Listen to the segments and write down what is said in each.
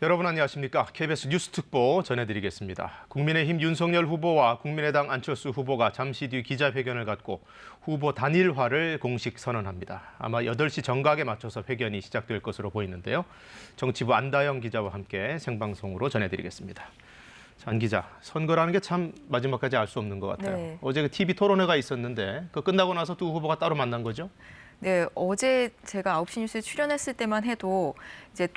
여러분 안녕하십니까? KBS 뉴스특보 전해드리겠습니다. 국민의힘 윤석열 후보와 국민의당 안철수 후보가 잠시 뒤 기자회견을 갖고 후보 단일화를 공식 선언합니다. 아마 8시 정각에 맞춰서 회견이 시작될 것으로 보이는데요. 정치부 안다영 기자와 함께 생방송으로 전해드리겠습니다. 안 기자, 선거라는 게 참 마지막까지 알 수 없는 것 같아요. 네. 어제 그 TV 토론회가 있었는데 그 끝나고 나서 두 후보가 따로 만난 거죠? 네, 어제 제가 9시 뉴스에 출연했을 때만 해도 이제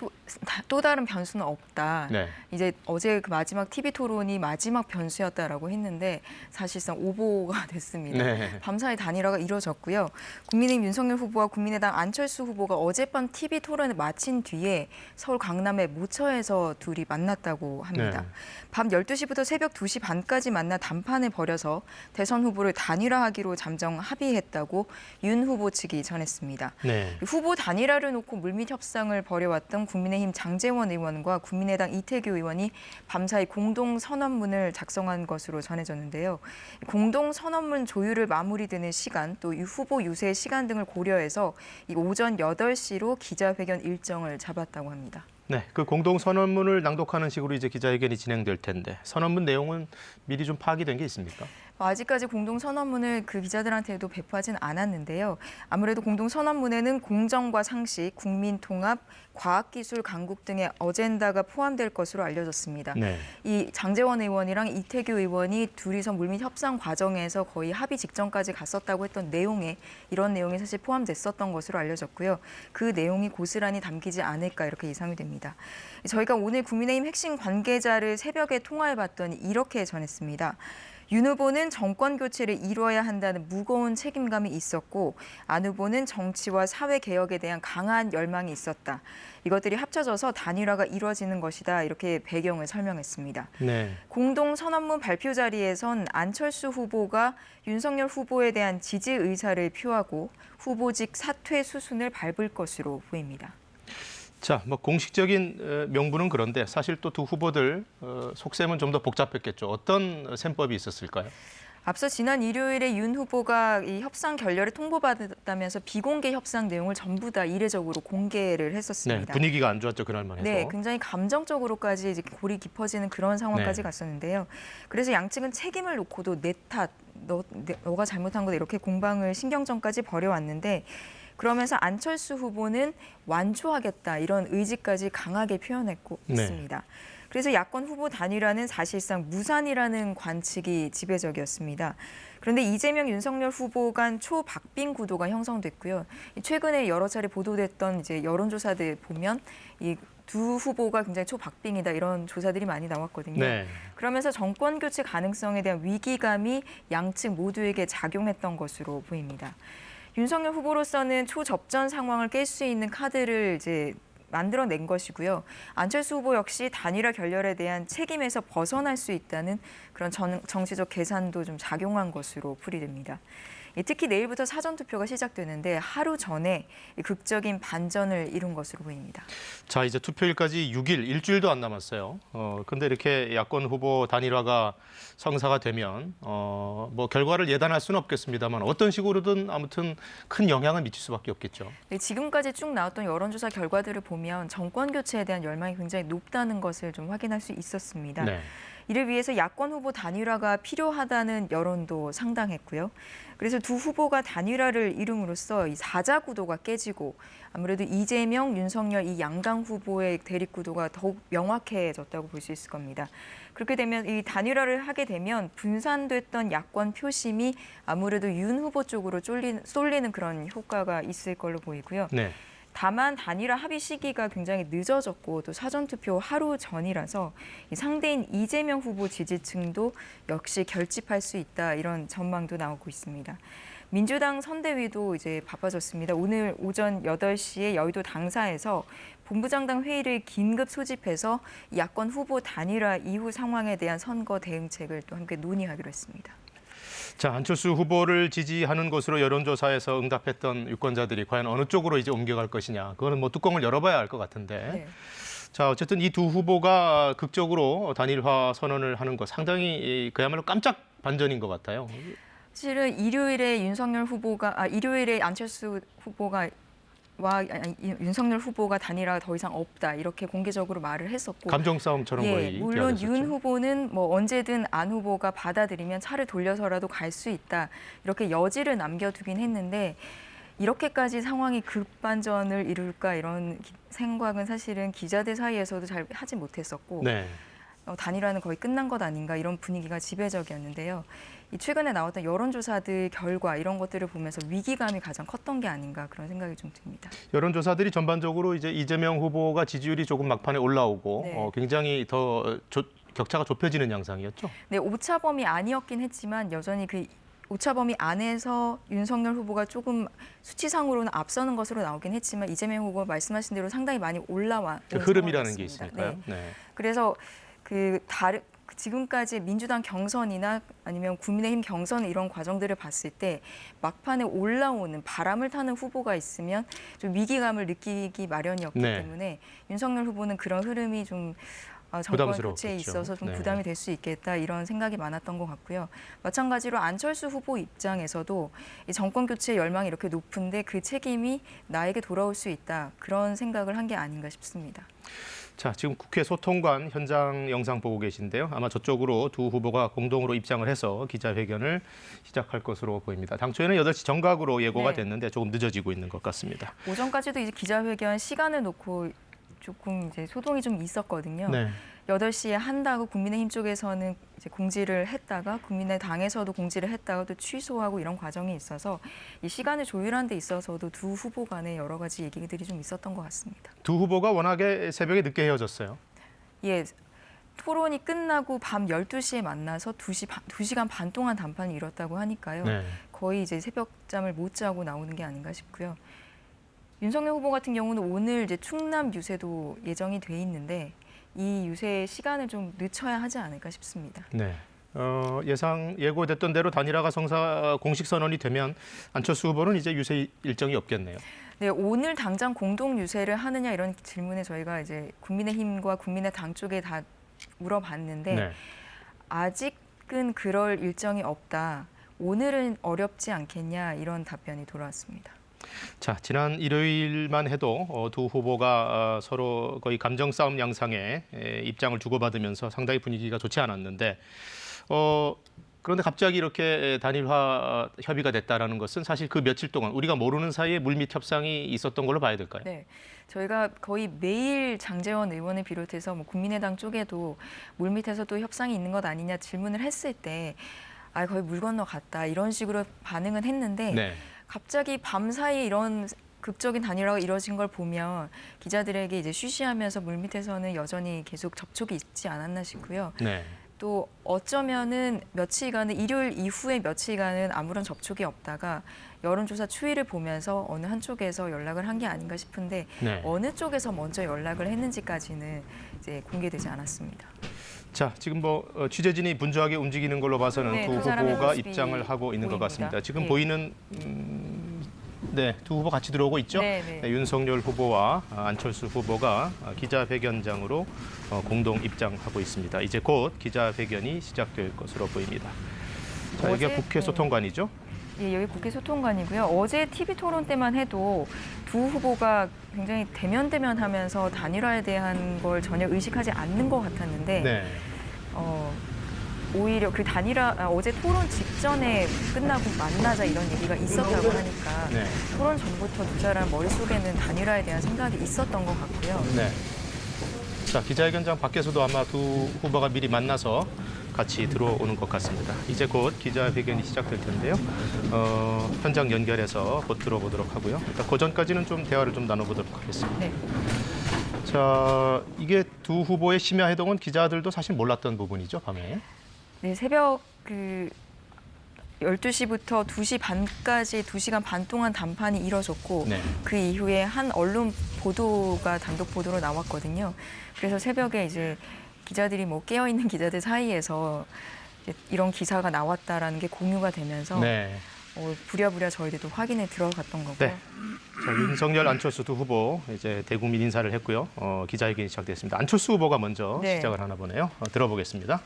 또 다른 변수는 없다. 네. 이제 어제 그 마지막 TV 토론이 마지막 변수였다라고 했는데 사실상 오보가 됐습니다. 네. 밤사이 단일화가 이루어졌고요. 국민의힘 윤석열 후보와 국민의당 안철수 후보가 어젯밤 TV 토론을 마친 뒤에 서울 강남의 모처에서 둘이 만났다고 합니다. 네. 밤 12시부터 새벽 2시 반까지 만나 담판을 벌여서 대선 후보를 단일화하기로 잠정 합의했다고 윤 후보 측이 전했습니다. 네. 후보 단일화를 놓고 물밑 협상을 벌여왔던 국민의힘 장제원 의원과 국민의당 이태규 의원이 밤사이 공동 선언문을 작성한 것으로 전해졌는데요. 공동 선언문 조율을 마무리되는 시간, 또 후보 유세 시간 등을 고려해서 이 오전 8시로 기자회견 일정을 잡았다고 합니다. 네, 그 공동 선언문을 낭독하는 식으로 이제 기자회견이 진행될 텐데 선언문 내용은 미리 좀 파악이 된 게 있습니까? 아직까지 공동 선언문을 그 기자들한테도 배포하진 않았는데요. 아무래도 공동 선언문에는 공정과 상식, 국민 통합, 과학기술 강국 등의 어젠다가 포함될 것으로 알려졌습니다. 네. 이 장제원 의원이랑 이태규 의원이 둘이서 물밑 협상 과정에서 거의 합의 직전까지 갔었다고 했던 내용에 이런 내용이 사실 포함됐었던 것으로 알려졌고요. 그 내용이 고스란히 담기지 않을까 이렇게 예상이 됩니다. 저희가 오늘 국민의힘 핵심 관계자를 새벽에 통화해봤더니 이렇게 전했습니다. 윤 후보는 정권 교체를 이뤄야 한다는 무거운 책임감이 있었고 안 후보는 정치와 사회 개혁에 대한 강한 열망이 있었다. 이것들이 합쳐져서 단일화가 이루어지는 것이다. 이렇게 배경을 설명했습니다. 네. 공동 선언문 발표 자리에선 안철수 후보가 윤석열 후보에 대한 지지 의사를 표하고 후보직 사퇴 수순을 밟을 것으로 보입니다. 자, 뭐 공식적인 명분은 그런데 사실 또 두 후보들 속셈은 좀 더 복잡했겠죠. 어떤 셈법이 있었을까요? 앞서 지난 일요일에 윤 후보가 이 협상 결렬을 통보받았다면서 비공개 협상 내용을 전부 다 이례적으로 공개를 네, 했었습니다. 분위기가 안 좋았죠, 그날만 해도. 네, 굉장히 감정적으로까지 이제 골이 깊어지는 그런 상황까지 네. 갔었는데요. 그래서 양측은 책임을 놓고도 내 탓, 너가 잘못한 거다 이렇게 공방을 신경전까지 벌여왔는데 그러면서 안철수 후보는 완초하겠다 이런 의지까지 강하게 표현했고 네. 있습니다. 그래서 야권 후보 단일화는 사실상 무산이라는 관측이 지배적이었습니다. 그런데 이재명, 윤석열 후보 간 초박빙 구도가 형성됐고요. 최근에 여러 차례 보도됐던 이제 여론조사들 보면 이 두 후보가 굉장히 초박빙이다 이런 조사들이 많이 나왔거든요. 네. 그러면서 정권 교체 가능성에 대한 위기감이 양측 모두에게 작용했던 것으로 보입니다. 윤석열 후보로서는 초접전 상황을 깰 수 있는 카드를 이제 만들어낸 것이고요. 안철수 후보 역시 단일화 결렬에 대한 책임에서 벗어날 수 있다는 그런 정치적 계산도 좀 작용한 것으로 풀이됩니다. 특히 내일부터 사전투표가 시작되는데 하루 전에 극적인 반전을 이룬 것으로 보입니다. 자, 이제 투표일까지 6일, 일주일도 안 남았어요. 근데 이렇게 야권 후보 단일화가 성사가 되면 뭐 결과를 예단할 수는 없겠습니다만 어떤 식으로든 아무튼 큰 영향을 미칠 수밖에 없겠죠. 네, 지금까지 쭉 나왔던 여론조사 결과들을 보면 정권 교체에 대한 열망이 굉장히 높다는 것을 좀 확인할 수 있었습니다. 네. 이를 위해서 야권 후보 단일화가 필요하다는 여론도 상당했고요. 그래서 두 후보가 단일화를 이룸으로써 이 사자 구도가 깨지고 아무래도 이재명, 윤석열 이 양강 후보의 대립 구도가 더욱 명확해졌다고 볼 수 있을 겁니다. 그렇게 되면 이 단일화를 하게 되면 분산됐던 야권 표심이 아무래도 윤 후보 쪽으로 쏠리는 그런 효과가 있을 걸로 보이고요. 네. 다만 단일화 합의 시기가 굉장히 늦어졌고 또 사전투표 하루 전이라서 상대인 이재명 후보 지지층도 역시 결집할 수 있다 이런 전망도 나오고 있습니다. 민주당 선대위도 이제 바빠졌습니다. 오늘 오전 8시에 여의도 당사에서 본부장당 회의를 긴급 소집해서 야권 후보 단일화 이후 상황에 대한 선거 대응책을 또 함께 논의하기로 했습니다. 자, 안철수 후보를 지지하는 것으로 여론조사에서 응답했던 유권자들이 과연 어느 쪽으로 이제 옮겨갈 것이냐. 그거는 뭐 뚜껑을 열어봐야 알 것 같은데. 네. 자, 어쨌든 이 두 후보가 극적으로 단일화 선언을 하는 것 상당히 그야말로 깜짝 반전인 것 같아요. 사실은 일요일에 안철수 후보가 윤석열 후보가 단일화가 더 이상 없다 이렇게 공개적으로 말을 했었고 감정 싸움처럼 거의 물론 비화됐었죠. 윤 후보는 뭐 언제든 안 후보가 받아들이면 차를 돌려서라도 갈 수 있다 이렇게 여지를 남겨두긴 했는데 이렇게까지 상황이 급반전을 이룰까 이런 생각은 사실은 기자들 사이에서도 잘 하지 못했었고 네. 단일화는 거의 끝난 것 아닌가 이런 분위기가 지배적이었는데요. 이 최근에 나왔던 여론조사들 결과 이런 것들을 보면서 위기감이 가장 컸던 게 아닌가 그런 생각이 좀 듭니다. 여론조사들이 전반적으로 이제 이재명 후보가 지지율이 조금 막판에 올라오고 네. 굉장히 더 격차가 좁혀지는 양상이었죠. 네, 오차범위 아니었긴 했지만 여전히 그 오차범위 안에서 윤석열 후보가 조금 수치상으로는 앞서는 것으로 나오긴 했지만 이재명 후보가 말씀하신 대로 상당히 많이 올라와 그 흐름이라는 게 있으니까요. 네. 그래서 지금까지 민주당 경선이나 아니면 국민의힘 경선 이런 과정들을 봤을 때 막판에 올라오는 바람을 타는 후보가 있으면 좀 위기감을 느끼기 마련이었기 네. 때문에 윤석열 후보는 그런 흐름이 좀 정권 부담스러웠겠죠. 교체에 있어서 좀 네. 부담이 될 수 있겠다 이런 생각이 많았던 것 같고요. 마찬가지로 안철수 후보 입장에서도 이 정권 교체 열망이 이렇게 높은데 그 책임이 나에게 돌아올 수 있다 그런 생각을 한 게 아닌가 싶습니다. 자, 지금 국회 소통관 현장 영상 보고 계신데요. 아마 저쪽으로 두 후보가 공동으로 입장을 해서 기자회견을 시작할 것으로 보입니다. 당초에는 8시 정각으로 예고가 네. 됐는데 조금 늦어지고 있는 것 같습니다. 오전까지도 이제 기자회견 시간을 놓고 조금 이제 소동이 좀 있었거든요. 네. 8시에 한다고 국민의힘 쪽에서는 이제 공지를 했다가 국민의당에서도 공지를 했다가 또 취소하고 이런 과정이 있어서 이 시간을 조율하는 데 있어서도 두 후보 간에 여러 가지 얘기들이 좀 있었던 것 같습니다. 두 후보가 워낙에 새벽에 늦게 헤어졌어요. 예. 토론이 끝나고 밤 12시에 만나서 2시간 반 동안 담판을 이뤘다고 하니까요. 네. 거의 이제 새벽잠을 못 자고 나오는 게 아닌가 싶고요. 윤석열 후보 같은 경우는 오늘 이제 충남 유세도 예정이 돼 있는데 이 유세 시간을 좀 늦춰야 하지 않을까 싶습니다. 네. 예고됐던 대로 단일화가 공식 선언이 되면 안철수 후보는 이제 유세 일정이 없겠네요. 네, 오늘 당장 공동 유세를 하느냐 이런 질문에 저희가 이제 국민의힘과 국민의당 쪽에 다 물어봤는데 네. 아직은 그럴 일정이 없다. 오늘은 어렵지 않겠냐 이런 답변이 돌아왔습니다. 자, 지난 일요일만 해도 두 후보가 서로 거의 감정 싸움 양상의 입장을 주고받으면서 상당히 분위기가 좋지 않았는데 그런데 갑자기 이렇게 단일화 협의가 됐다라는 것은 사실 그 며칠 동안 우리가 모르는 사이에 물밑 협상이 있었던 걸로 봐야 될까요? 네, 저희가 거의 매일 장제원 의원을 비롯해서 뭐 국민의당 쪽에도 물밑에서 또 협상이 있는 것 아니냐 질문을 했을 때 거의 물 건너 갔다 이런 식으로 반응은 했는데 네. 갑자기 밤사이에 이런 극적인 단일화가 이뤄진 걸 보면 기자들에게 이제 쉬쉬하면서 물밑에서는 여전히 계속 접촉이 있지 않았나 싶고요. 네. 또 어쩌면은 며칠간은 일요일 이후에 며칠간은 아무런 접촉이 없다가 여론조사 추이를 보면서 어느 한쪽에서 연락을 한 게 아닌가 싶은데 네. 어느 쪽에서 먼저 연락을 했는지까지는 이제 공개되지 않았습니다. 자, 지금 취재진이 분주하게 움직이는 걸로 봐서는 네, 두 두 사람의 후보가 모습이 입장을 하고 있는 것 보입니다. 같습니다. 지금 예. 보이는 네, 두 후보 같이 들어오고 있죠? 네, 네. 네, 윤석열 후보와 안철수 후보가 기자회견장으로 공동 입장하고 있습니다. 이제 곧 기자회견이 시작될 것으로 보입니다. 자, 여기가 어제, 국회 소통관이죠? 예, 여기 국회 소통관이고요. 어제 TV 토론 때만 해도 두 후보가 굉장히 대면하면서 단일화에 대한 걸 전혀 의식하지 않는 것 같았는데 네. 오히려 그 어제 토론 직전에 끝나고 만나자 이런 얘기가 있었다고 하니까 네. 토론 전부터 두 사람 머릿속에는 단일화에 대한 생각이 있었던 것 같고요. 네. 자, 기자회견장 밖에서도 아마 두 후보가 미리 만나서 같이 들어오는 것 같습니다. 이제 곧 기자회견이 시작될 텐데요. 현장 연결해서 곧 들어보도록 하고요. 일단 그 전까지는 좀 대화를 좀 나눠보도록 하겠습니다. 네. 자, 이게 두 후보의 심야 회동은 기자들도 사실 몰랐던 부분이죠, 밤에. 네, 새벽 12시부터 2시 반까지 2시간 반 동안 담판이 이뤄졌고 네. 그 이후에 한 언론 보도가 단독 보도로 나왔거든요. 그래서 새벽에 이제 기자들이 깨어있는 기자들 사이에서 이제 이런 기사가 나왔다라는 게 공유가 되면서 네. 부랴부랴 저희들도 확인에 들어갔던 거고요. 네. 자, 윤석열, 안철수 두 후보 이제 대국민 인사를 했고요. 기자회견이 시작됐습니다. 안철수 후보가 먼저 네. 시작을 하나 보네요. 들어보겠습니다.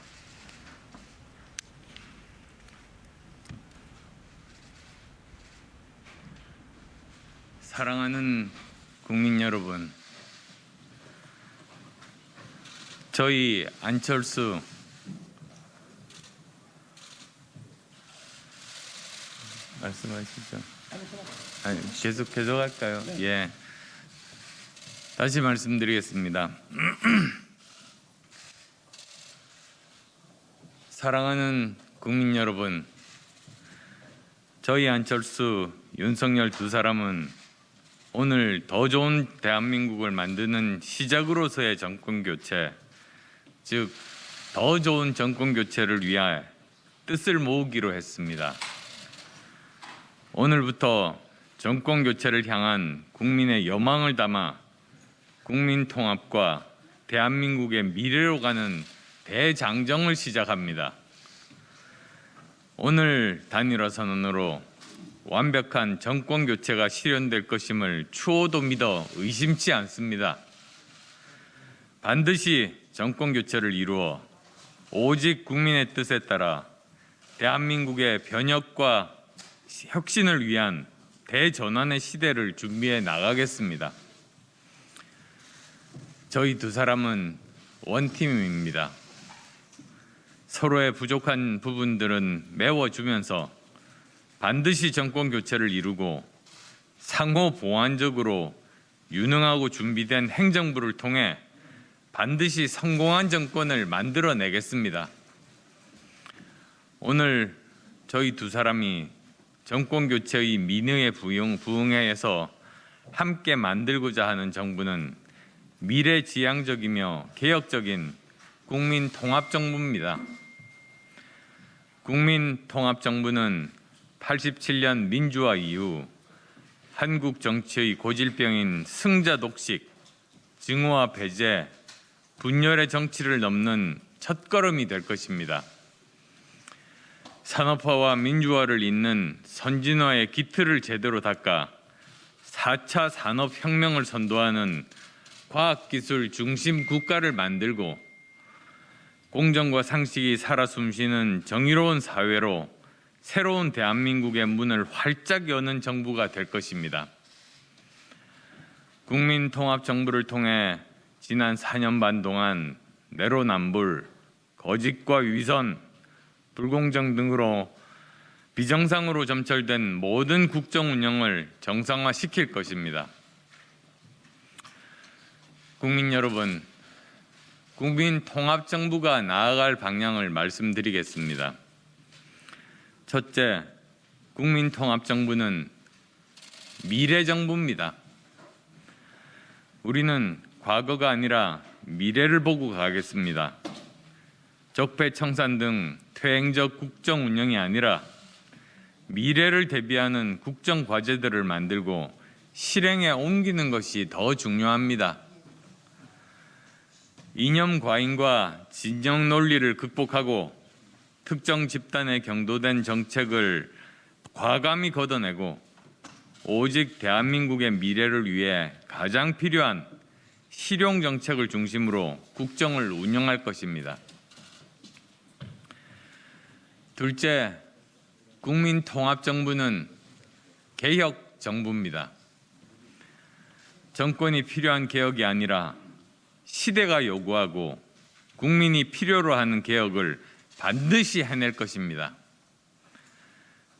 사랑하는 국민 여러분, 저희 안철수 말씀하시죠. 아니, 계속 할까요? 예. 다시 말씀드리겠습니다. 사랑하는 국민 여러분, 저희 안철수, 윤석열 두 사람은 오늘 더 좋은 대한민국을 만드는 시작으로서의 정권 교체, 즉 더 좋은 정권 교체를 위해 뜻을 모으기로 했습니다. 오늘부터 정권 교체를 향한 국민의 여망을 담아 국민 통합과 대한민국의 미래로 가는 대장정을 시작합니다. 오늘 단일화 선언으로 완벽한 정권 교체가 실현될 것임을 추호도 믿어 의심치 않습니다. 반드시 정권 교체를 이루어 오직 국민의 뜻에 따라 대한민국의 변혁과 혁신을 위한 대전환의 시대를 준비해 나가겠습니다. 저희 두 사람은 원팀입니다. 서로의 부족한 부분들은 메워주면서 반드시 정권 교체를 이루고 상호 보완적으로 유능하고 준비된 행정부를 통해 반드시 성공한 정권을 만들어내겠습니다. 오늘 저희 두 사람이 정권 교체의 민의에 부응해서 함께 만들고자 하는 정부는 미래지향적이며 개혁적인 국민통합정부입니다. 국민통합정부는 87년 민주화 이후 한국 정치의 고질병인 승자 독식, 증오와 배제, 분열의 정치를 넘는 첫걸음이 될 것입니다. 산업화와 민주화를 잇는 선진화의 기틀을 제대로 닦아 4차 산업혁명을 선도하는 과학기술 중심 국가를 만들고 공정과 상식이 살아 숨쉬는 정의로운 사회로 새로운 대한민국의 문을 활짝 여는 정부가 될 것입니다. 국민통합정부를 통해 지난 4년 반 동안 내로남불, 거짓과 위선, 불공정 등으로 비정상으로 점철된 모든 국정 운영을 정상화시킬 것입니다. 국민 여러분, 국민통합정부가 나아갈 방향을 말씀드리겠습니다. 첫째, 국민통합정부는 미래정부입니다. 우리는 과거가 아니라 미래를 보고 가겠습니다. 적폐청산 등 퇴행적 국정 운영이 아니라 미래를 대비하는 국정 과제들을 만들고 실행에 옮기는 것이 더 중요합니다. 이념 과잉과 진영 논리를 극복하고 특정 집단에 경도된 정책을 과감히 걷어내고 오직 대한민국의 미래를 위해 가장 필요한 실용 정책을 중심으로 국정을 운영할 것입니다. 둘째, 국민통합정부는 개혁정부입니다. 정권이 필요한 개혁이 아니라 시대가 요구하고 국민이 필요로 하는 개혁을 반드시 해낼 것입니다.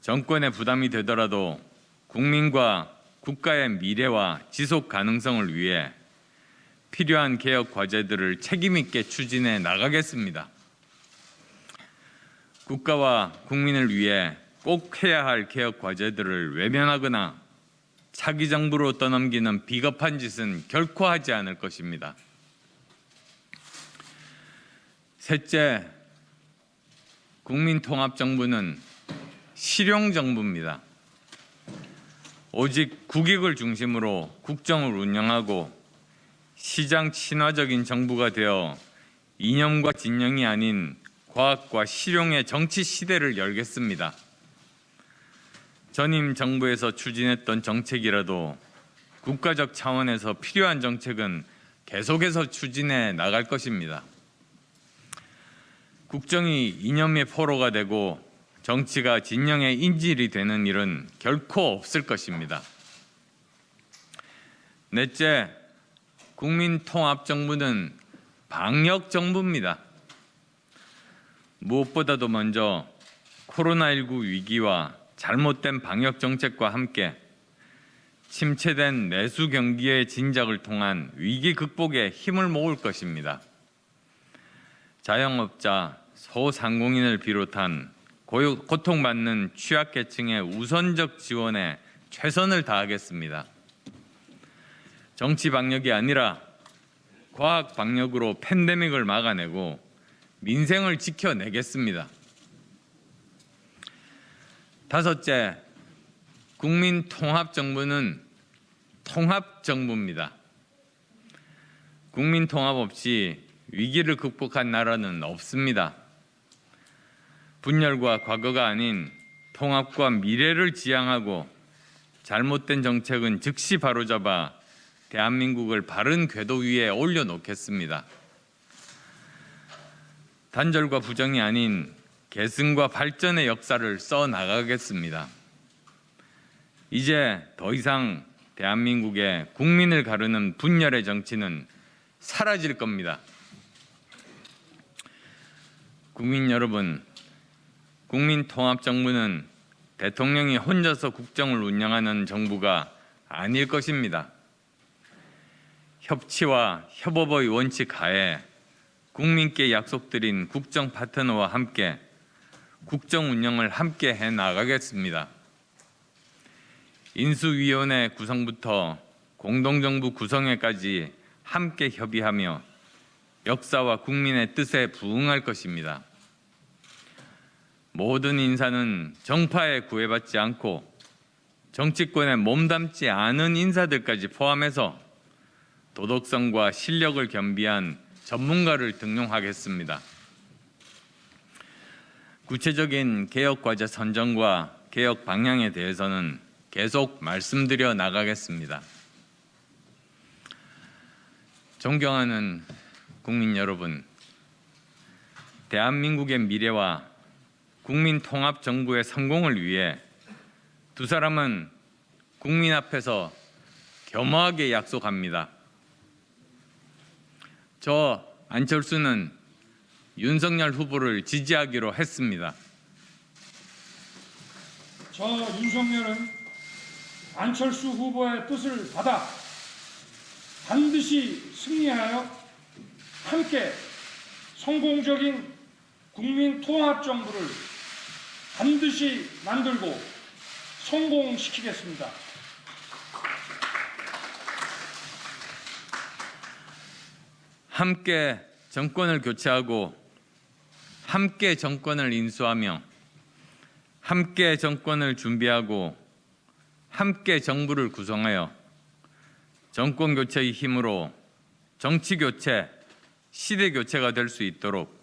정권의 부담이 되더라도 국민과 국가의 미래와 지속 가능성을 위해 필요한 개혁 과제들을 책임 있게 추진해 나가겠습니다. 국가와 국민을 위해 꼭 해야 할 개혁 과제들을 외면하거나 차기 정부로 떠넘기는 비겁한 짓은 결코 하지 않을 것입니다. 셋째, 국민통합정부는 실용정부입니다. 오직 국익을 중심으로 국정을 운영하고 시장 친화적인 정부가 되어 이념과 진영이 아닌 과학과 실용의 정치 시대를 열겠습니다. 전임 정부에서 추진했던 정책이라도 국가적 차원에서 필요한 정책은 계속해서 추진해 나갈 것입니다. 국정이 이념의 포로가 되고 정치가 진영의 인질이 되는 일은 결코 없을 것입니다. 넷째, 국민통합정부는 방역정부입니다. 무엇보다도 먼저 코로나19 위기와 잘못된 방역정책과 함께 침체된 내수 경기의 진작을 통한 위기 극복에 힘을 모을 것입니다. 자영업자, 소상공인을 비롯한 고통받는 취약계층의 우선적 지원에 최선을 다하겠습니다. 정치 방역이 아니라 과학 방역으로 팬데믹을 막아내고 민생을 지켜내겠습니다. 다섯째, 국민통합정부는 통합정부입니다. 국민통합 없이 위기를 극복한 나라는 없습니다. 분열과 과거가 아닌 통합과 미래를 지향하고 잘못된 정책은 즉시 바로잡아 대한민국을 바른 궤도 위에 올려놓겠습니다. 단절과 부정이 아닌 계승과 발전의 역사를 써나가겠습니다. 이제 더 이상 대한민국의 국민을 가르는 분열의 정치는 사라질 겁니다. 국민 여러분, 국민통합정부는 대통령이 혼자서 국정을 운영하는 정부가 아닐 것입니다. 협치와 협업의 원칙 하에 국민께 약속드린 국정 파트너와 함께 국정 운영을 함께 해 나가겠습니다. 인수위원회 구성부터 공동정부 구성회까지 함께 협의하며 역사와 국민의 뜻에 부응할 것입니다. 모든 인사는 정파에 구애받지 않고 정치권에 몸담지 않은 인사들까지 포함해서 도덕성과 실력을 겸비한 전문가를 등용하겠습니다. 구체적인 개혁 과제 선정과 개혁 방향에 대해서는 계속 말씀드려 나가겠습니다. 존경하는 국민 여러분, 대한민국의 미래와 국민통합정부의 성공을 위해 두 사람은 국민 앞에서 겸허하게 약속합니다. 저 안철수는 윤석열 후보를 지지하기로 했습니다. 저 윤석열은 안철수 후보의 뜻을 받아 반드시 승리하여 함께 성공적인 국민 통합 정부를 반드시 만들고 성공시키겠습니다. 함께 정권을 교체하고 함께 정권을 인수하며 함께 정권을 준비하고 함께 정부를 구성하여 정권 교체의 힘으로 정치 교체, 시대 교체가 될 수 있도록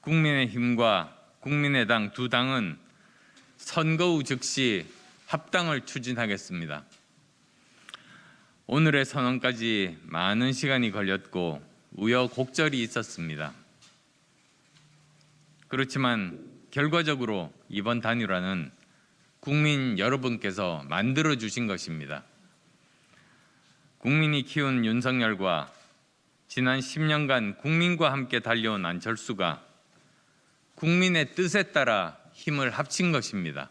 국민의힘과 국민의당 두 당은 선거 후 즉시 합당을 추진하겠습니다. 오늘의 선언까지 많은 시간이 걸렸고 우여곡절이 있었습니다. 그렇지만 결과적으로 이번 단일화는 국민 여러분께서 만들어 주신 것입니다. 국민이 키운 윤석열과 지난 10년간 국민과 함께 달려온 안철수가 국민의 뜻에 따라 힘을 합친 것입니다.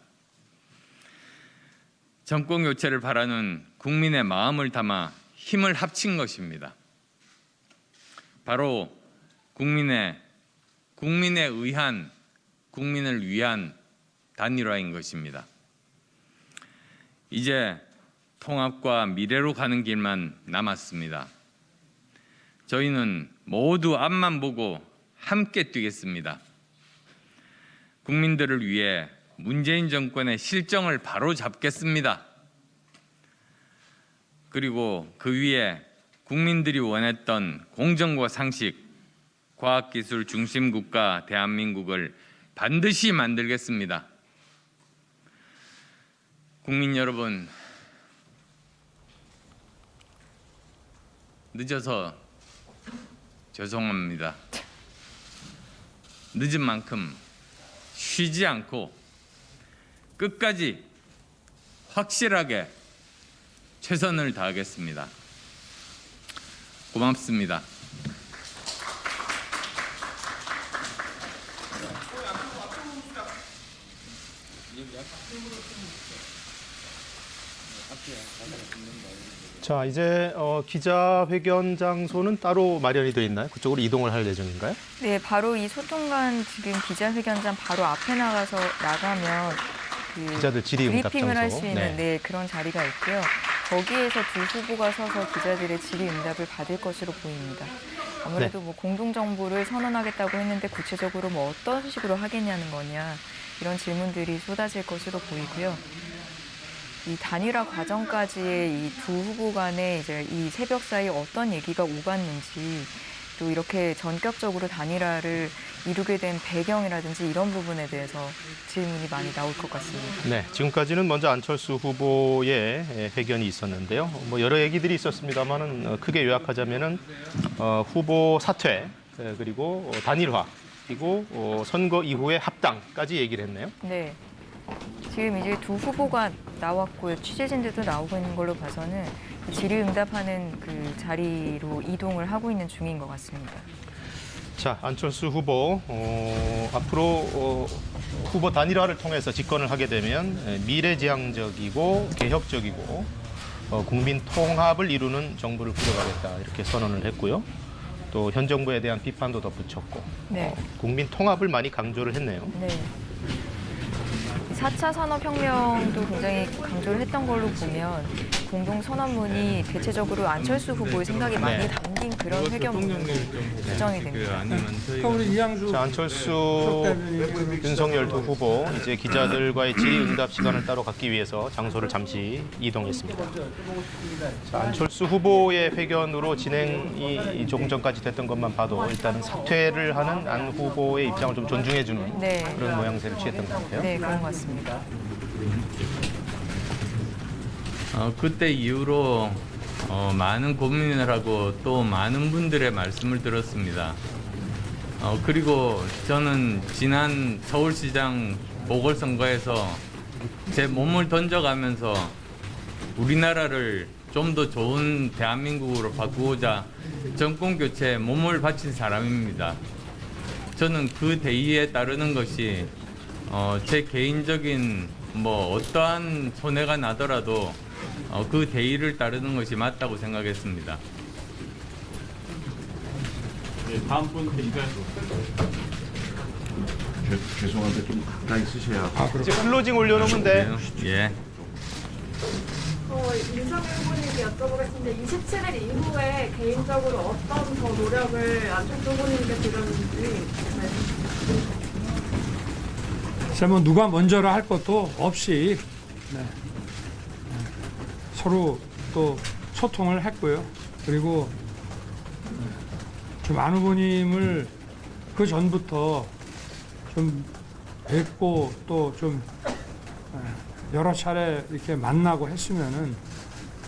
정권 교체를 바라는 국민의 마음을 담아 힘을 합친 것입니다. 바로 국민을 위한 단일화인 것입니다. 이제 통합과 미래로 가는 길만 남았습니다. 저희는 모두 앞만 보고 함께 뛰겠습니다. 국민들을 위해 문재인 정권의 실정을 바로잡겠습니다. 그리고 그 위에 국민들이 원했던 공정과 상식, 과학기술 중심 국가 대한민국을 반드시 만들겠습니다. 국민 여러분, 늦어서 죄송합니다. 늦은 만큼 쉬지 않고 끝까지 확실하게 최선을 다하겠습니다. 고맙습니다. 자, 이제 기자회견 장소는 따로 마련이 돼 있나요? 그쪽으로 이동을 할 예정인가요? 네, 바로 이 소통관 지금 기자회견장 바로 앞에 나가면 그 기자들 질의응답 브리핑을 할 장소. 수 있는 네. 네, 그런 자리가 있고요. 거기에서 두 후보가 서서 기자들의 질의응답을 받을 것으로 보입니다. 아무래도 뭐 공동정부를 선언하겠다고 했는데 구체적으로 뭐 어떤 식으로 하겠냐는 거냐 이런 질문들이 쏟아질 것으로 보이고요. 이 단일화 과정까지의 이 두 후보 간에 이제 이 새벽 사이 어떤 얘기가 오갔는지 또 이렇게 전격적으로 단일화를 이루게 된 배경이라든지 이런 부분에 대해서 질문이 많이 나올 것 같습니다. 네, 지금까지는 먼저 안철수 후보의 회견이 있었는데요. 뭐 여러 얘기들이 있었습니다만은 크게 요약하자면은 후보 사퇴 그리고 단일화 그리고 선거 이후의 합당까지 얘기를 했네요. 네. 지금 이제 두 후보가 나왔고요. 취재진들도 나오고 있는 걸로 봐서는 질의응답하는 그 자리로 이동을 하고 있는 중인 것 같습니다. 자, 안철수 후보 앞으로 후보 단일화를 통해서 집권을 하게 되면 미래지향적이고 개혁적이고 국민 통합을 이루는 정부를 꾸려가겠다 이렇게 선언을 했고요. 또 현 정부에 대한 비판도 덧붙였고 네. 국민 통합을 많이 강조를 했네요. 네. 4차 산업혁명도 굉장히 강조를 했던 걸로 보면 공동선언문이 대체적으로 안철수 후보의 생각이 많이 담긴 그런 회견문으로 규정이 됩니다. 우리 이양주 자, 안철수, 윤석열 두 후보 이제 기자들과의 질의응답 시간을 따로 갖기 위해서 장소를 잠시 이동했습니다. 자, 안철수 후보의 회견으로 진행이 조금 전까지 됐던 것만 봐도 일단은 사퇴를 하는 안 후보의 입장을 좀 존중해주는 네. 그런 모양새를 취했던 것 같아요. 네, 그런 것 같습니다. 그때 이후로 많은 고민을 하고 또 많은 분들의 말씀을 들었습니다. 그리고 저는 지난 서울시장 보궐선거에서 제 몸을 던져가면서 우리나라를 좀 더 좋은 대한민국으로 바꾸고자 정권 교체에 몸을 바친 사람입니다. 저는 그 대의에 따르는 것이 제 개인적인 뭐 어떠한 손해가 나더라도 그 대의를 따르는 것이 맞다고 생각했습니다. 네, 다음 분 대기자. 죄송한데 좀 가까이 쓰셔야. 이제 클로징 올려놓으면 돼. 예. 윤석열 후보님께 여쭤보겠습니다. 27일 이후에 개인적으로 어떤 더 노력을 안철수 후보님께 드렸는지. 글쎄 뭐 누가 먼저라 할 것도 없이 서로 또 소통을 했고요. 그리고 좀 안 후보님을 그 전부터 좀 뵙고 또 좀 여러 차례 이렇게 만나고 했으면은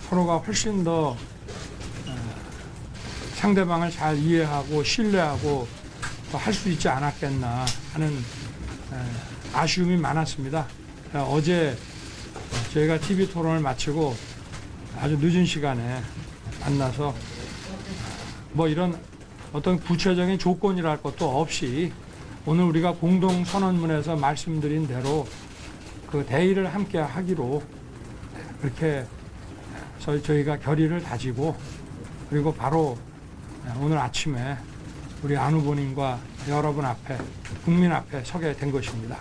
서로가 훨씬 더 상대방을 잘 이해하고 신뢰하고 또 할 수 있지 않았겠나 하는 아쉬움이 많았습니다. 어제 저희가 TV 토론을 마치고 아주 늦은 시간에 만나서 뭐 이런 어떤 구체적인 조건이라 할 것도 없이 오늘 우리가 공동선언문에서 말씀드린 대로 그 대의를 함께 하기로 그렇게 저희가 결의를 다지고 그리고 바로 오늘 아침에 우리 안 후보님과 여러분 앞에 국민 앞에 서게 된 것입니다.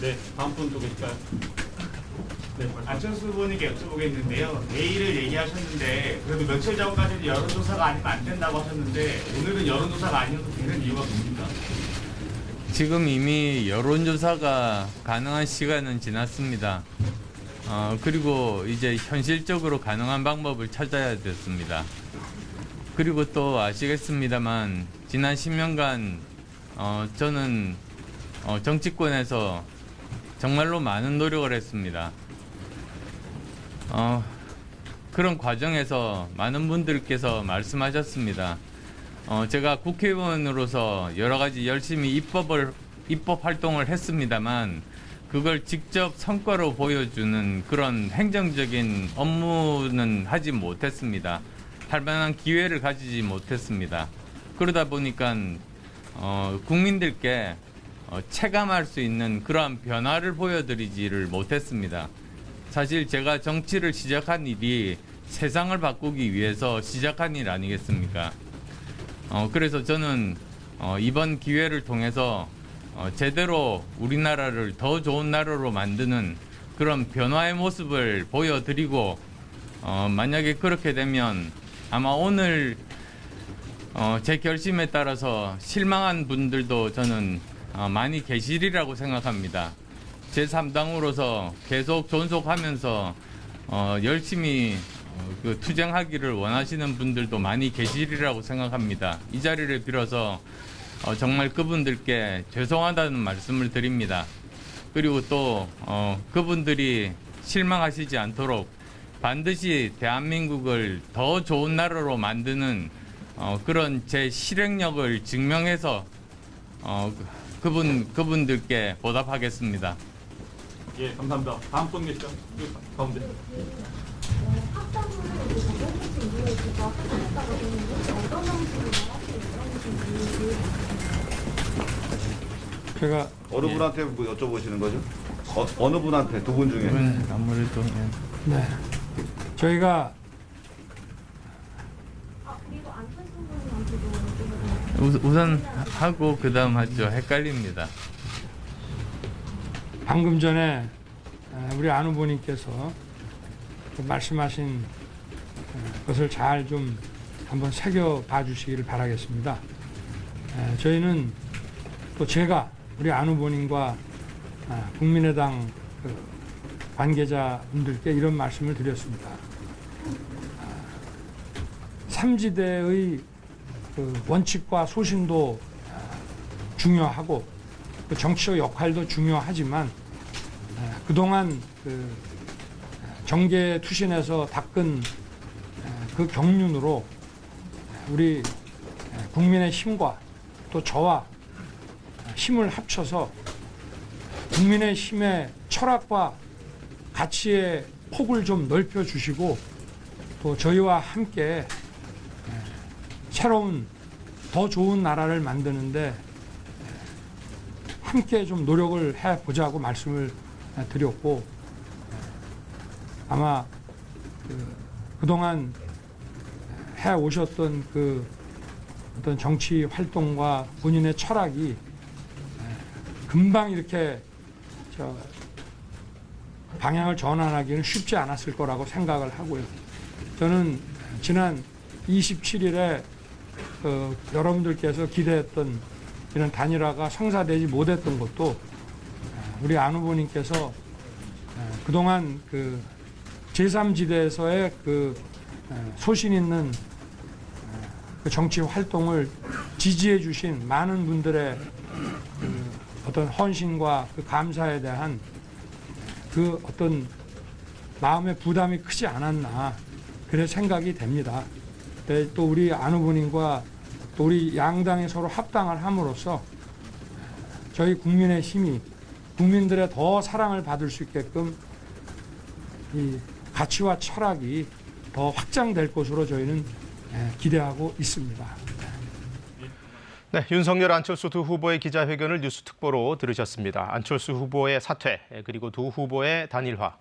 네, 다음 분 또 계실까요? 네, 안철수 후보님께 여쭤보겠는데요. 내일을 얘기하셨는데 그래도 며칠 전까지는 여론조사가 아니면 안 된다고 하셨는데 오늘은 여론조사가 아니어도 되는 이유가 뭡니까? 지금 이미 여론조사가 가능한 시간은 지났습니다. 그리고 이제 현실적으로 가능한 방법을 찾아야 됐습니다. 그리고 또 아시겠습니다만 지난 10년간 저는 정치권에서 정말로 많은 노력을 했습니다. 그런 과정에서 많은 분들께서 말씀하셨습니다. 제가 국회의원으로서 여러 가지 열심히 입법 활동을 했습니다만 그걸 직접 성과로 보여주는 그런 행정적인 업무는 하지 못했습니다. 할 만한 기회를 가지지 못했습니다. 그러다 보니까 국민들께 체감할 수 있는 그러한 변화를 보여드리지를 못했습니다. 사실 제가 정치를 시작한 일이 세상을 바꾸기 위해서 시작한 일 아니겠습니까? 그래서 저는 이번 기회를 통해서 제대로 우리나라를 더 좋은 나라로 만드는 그런 변화의 모습을 보여드리고 만약에 그렇게 되면 아마 오늘 제 결심에 따라서 실망한 분들도 저는 많이 계시리라고 생각합니다. 제3당으로서 계속 존속하면서 열심히 투쟁하기를 원하시는 분들도 많이 계시리라고 생각합니다. 이 자리를 빌어서 정말 그분들께 죄송하다는 말씀을 드립니다. 그리고 또 그분들이 실망하시지 않도록 반드시 대한민국을 더 좋은 나라로 만드는 그런 제 실행력을 증명해서 그분들께 보답하겠습니다. 예, 감사합니다. 다음 분 계시죠? 여기 가운데. 합당을 전공식 이후에 제가 하셨다고 했는데 어떤 방식으로 하시는지 제가 어느 분한테 뭐 여쭤보시는 거죠? 어느 분한테? 두 분 중에? 아무래도 네, 저희가 그리고 안철수 후보님한테도 여쭤보는 우선 하고 그다음 하죠. 헷갈립니다. 방금 전에 우리 안 후보님께서 말씀하신 것을 잘 좀 한번 새겨봐 주시기를 바라겠습니다. 저희는 또 제가 우리 안 후보님과 국민의당 관계자분들께 이런 말씀을 드렸습니다. 삼지대의 원칙과 소신도 중요하고 정치적 역할도 중요하지만 그동안 정계 투신에서 닦은 그 경륜으로 우리 국민의 힘과 또 저와 힘을 합쳐서 국민의 힘의 철학과 가치의 폭을 좀 넓혀 주시고 또 저희와 함께 새로운 더 좋은 나라를 만드는데 함께 좀 노력을 해보자고 말씀을 드렸고 아마 그동안 해오셨던 그 어떤 정치 활동과 본인의 철학이 금방 이렇게 방향을 전환하기는 쉽지 않았을 거라고 생각을 하고요. 저는 지난 27일에 여러분들께서 기대했던 이런 단일화가 성사되지 못했던 것도 우리 안 후보님께서 그동안 그 제3지대에서의 그 소신 있는 그 정치 활동을 지지해 주신 많은 분들의 그 어떤 헌신과 그 감사에 대한 그 어떤 마음의 부담이 크지 않았나 그런 생각이 됩니다. 또 우리 안 후보님과 또 우리 양당이 서로 합당을 함으로써 저희 국민의 힘이 국민들의 더 사랑을 받을 수 있게끔 이 가치와 철학이 더 확장될 것으로 저희는 기대하고 있습니다. 네, 윤석열, 안철수 두 후보의 기자회견을 뉴스특보로 들으셨습니다. 안철수 후보의 사퇴, 그리고 두 후보의 단일화,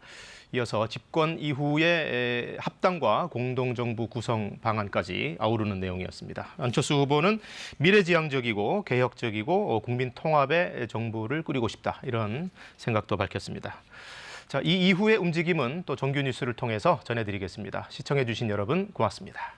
이어서 집권 이후의 합당과 공동정부 구성 방안까지 아우르는 내용이었습니다. 안철수 후보는 미래지향적이고 개혁적이고 국민 통합의 정부를 꾸리고 싶다, 이런 생각도 밝혔습니다. 자, 이 이후의 움직임은 또 정규 뉴스를 통해서 전해드리겠습니다. 시청해주신 여러분 고맙습니다.